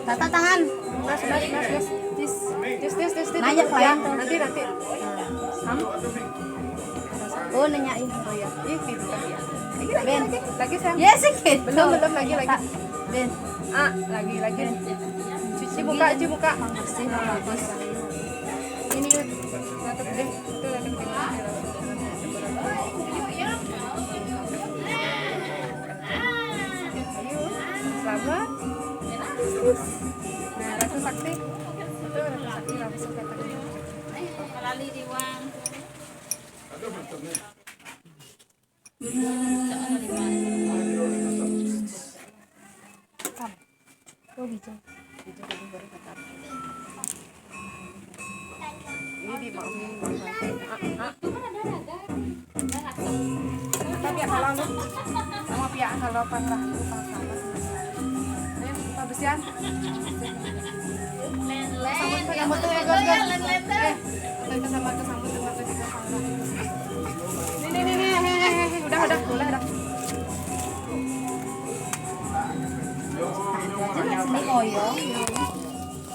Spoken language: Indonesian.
Tata tangan. Nanya klien nanti. Oh nanyain. Oh ya. Ben. Lagi sayang. Ya sedikit. Belum lagi. Ben. Lagi. Cuci muka. Bersih bagus. Ini tutup deh. Itu lagi selamat. Nah, rasa sakti. Itu rasa sakti langsung katakan. Lali diwang. Oh, hijau baru kata. Ini di mau tapi kalau lu sama pihak kalau pangrah itu sama kebersihan sambut tuh ya guys sama kesambut ini udah sini ngoyong